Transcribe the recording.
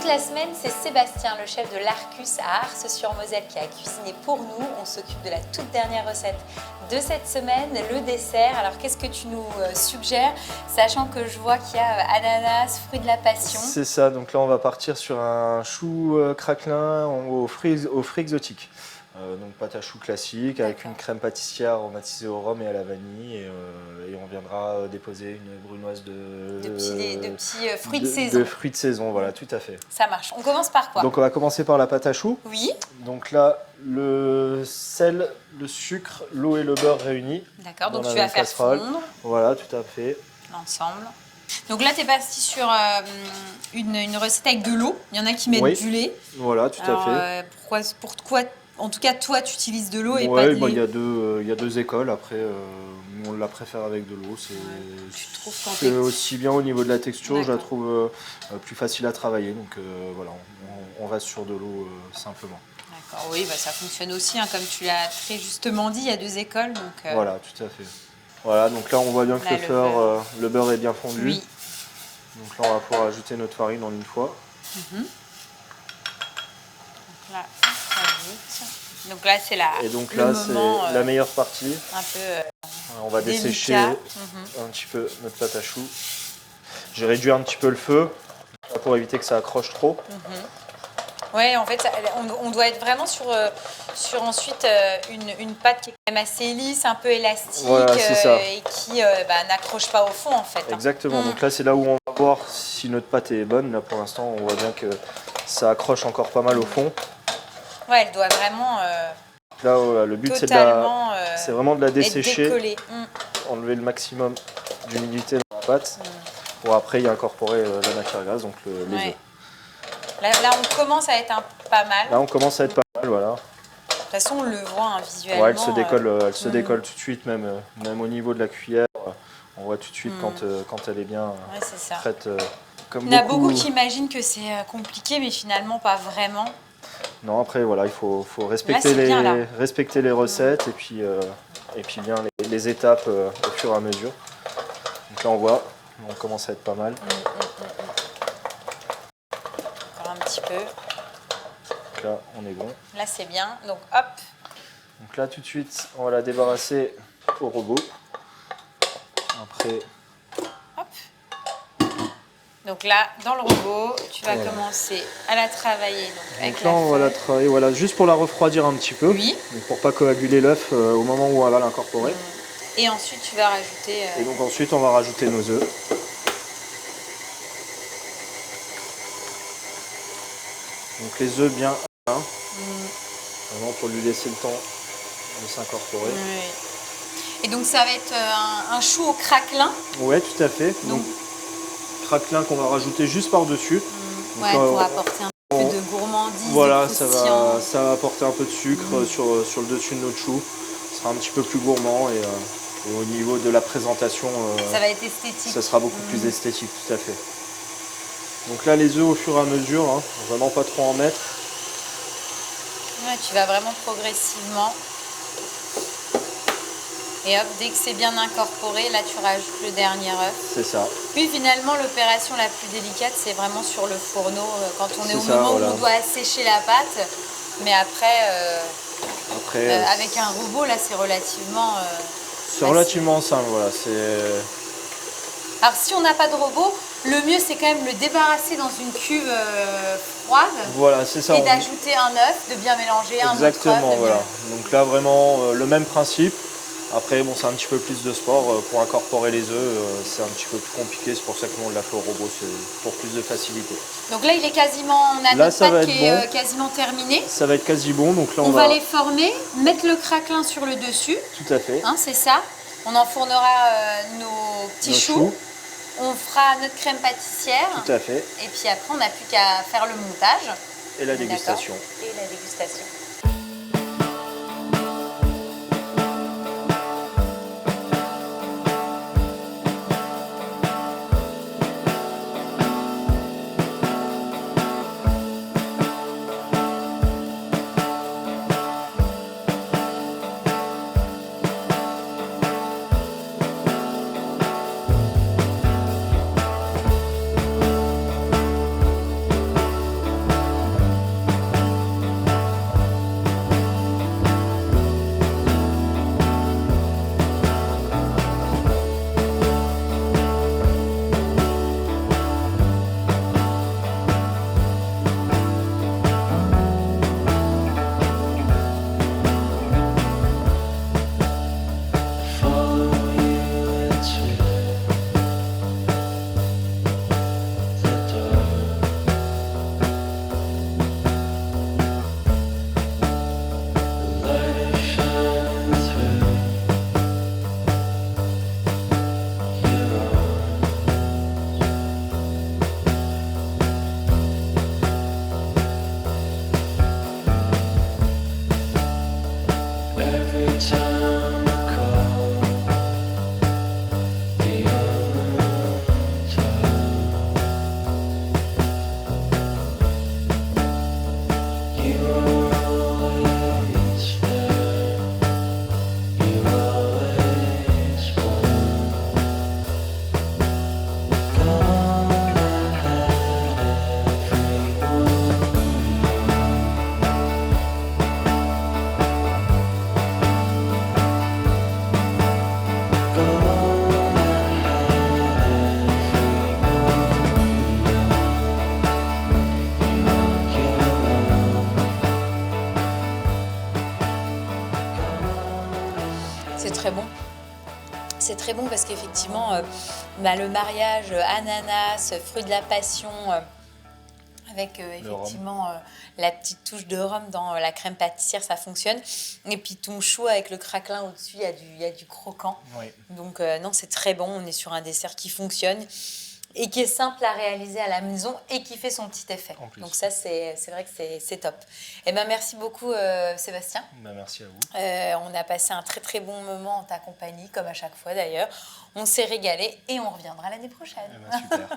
toute la semaine, c'est Sébastien, le chef de l'Arcus à Ars-sur-Moselle, qui a cuisiné pour nous. On s'occupe de la toute dernière recette de cette semaine, le dessert. Alors, qu'est-ce que tu nous suggères, sachant que je vois qu'il y a ananas, fruits de la passion. C'est ça, donc là on va partir sur un chou craquelin aux fruits exotiques. Donc pâte à choux classique avec une crème pâtissière aromatisée au rhum et à la vanille et on viendra déposer une brunoise de petits fruits de saison. De fruits de saison, voilà, tout à fait. Ça marche. On commence par quoi? Donc on va commencer par la pâte à choux. Oui. Donc là, le sel, le sucre, l'eau et le beurre réunis. D'accord, donc tu vas faire fondre. Voilà, tout à fait. L'ensemble. Donc là, tu es parti sur une recette avec de l'eau. Il y en a qui mettent du lait. Voilà, tout à fait. Pourquoi en tout cas, toi, tu utilises de l'eau et pas de lait. Il Il y a deux écoles. Après, on la préfère avec de l'eau. C'est aussi bien au niveau de la texture, je la trouve plus facile à travailler. Donc voilà, on reste sur de l'eau simplement. D'accord, oui, ça fonctionne aussi. Hein, comme tu l'as très justement dit, il y a deux écoles. Donc, Voilà, tout à fait. Voilà, donc là, on voit bien que le beurre est bien fondu. Oui. Donc là, on va pouvoir ajouter notre farine en une fois. Donc là, ça ajoute. Donc là, c'est la meilleure partie. Un peu on va délicat. Dessécher un petit peu notre pâte à choux. J'ai réduit un petit peu le feu pour éviter que ça accroche trop. Ouais, en fait, on doit être vraiment sur ensuite une pâte qui est quand même assez lisse, un peu élastique, voilà, et qui n'accroche pas au fond en fait. Exactement, donc là c'est là où on va voir si notre pâte est bonne. Là pour l'instant on voit bien que ça accroche encore pas mal au fond. Ouais, elle doit vraiment là voilà, le but c'est vraiment de la dessécher, enlever le maximum d'humidité dans la pâte pour après y incorporer la matière grasse, donc les œufs. Là, on commence à être pas mal. Là on commence à être pas mal, voilà. De toute façon on le voit visuellement. Ouais, elle se décolle tout de suite, même au niveau de la cuillère. On voit tout de suite quand elle est bien prête. Il y en a beaucoup qui imaginent que c'est compliqué, mais finalement pas vraiment. Non, après voilà, il faut respecter les recettes et puis bien les étapes au fur et à mesure. Donc là on commence à être pas mal. Encore un petit peu. Donc là on est bon. Là c'est bien, donc hop. Donc là tout de suite on va la débarrasser au robot. Après. Hop. Donc là, dans le robot, tu vas commencer à la travailler. Donc là, on va la travailler, juste pour la refroidir un petit peu. Oui. Donc pour pas coaguler l'œuf au moment où on va l'incorporer. Et ensuite, tu vas rajouter. Et donc ensuite, on va rajouter nos œufs. Donc les œufs bien vraiment pour lui laisser le temps de s'incorporer. Oui. Et donc ça va être un chou au craquelin. Ouais, tout à fait. Donc craquelin qu'on va rajouter juste par-dessus. Pour apporter un peu de gourmandise. Voilà, ça va apporter un peu de sucre sur le dessus de notre chou. Ce sera un petit peu plus gourmand et au niveau de la présentation, ça va être esthétique. Ça sera beaucoup plus esthétique, tout à fait. Donc là, les œufs au fur et à mesure, vraiment pas trop en mettre. Ouais, tu vas vraiment progressivement. Et hop, dès que c'est bien incorporé, là tu rajoutes le dernier œuf. C'est ça. Puis finalement, l'opération la plus délicate, c'est vraiment sur le fourneau, quand on est au moment où on doit assécher la pâte. Mais après, avec un robot, là c'est relativement... c'est relativement simple, voilà. Alors si on n'a pas de robot, le mieux c'est quand même le débarrasser dans une cuve froide. Voilà, c'est ça. Et d'ajouter un œuf, de bien mélanger un autre œuf. Exactement, voilà. Donc là, vraiment, le même principe. Après, c'est un petit peu plus de sport pour incorporer les œufs, c'est un petit peu plus compliqué, c'est pour ça que nous on l'a fait au robot, c'est pour plus de facilité. Donc là, il est quasiment, on a notre pâte qui est quasiment terminée. Ça va être quasi bon, donc là on va les former, mettre le craquelin sur le dessus. Tout à fait. C'est ça. On enfournera nos petits choux. On fera notre crème pâtissière. Tout à fait. Et puis après, on n'a plus qu'à faire le montage. Et la dégustation. Et la dégustation. C'est très bon parce qu'effectivement, le mariage ananas, fruit de la passion, avec effectivement la petite touche de rhum dans la crème pâtissière, ça fonctionne. Et puis ton chou avec le craquelin au-dessus, il y a du croquant. Oui. Donc non, c'est très bon. On est sur un dessert qui fonctionne et qui est simple à réaliser à la maison et qui fait son petit effet. Donc ça, c'est vrai que c'est top. Et ben merci beaucoup Sébastien. Merci à vous. On a passé un très très bon moment en ta compagnie, comme à chaque fois d'ailleurs. On s'est régalé et on reviendra l'année prochaine. Super.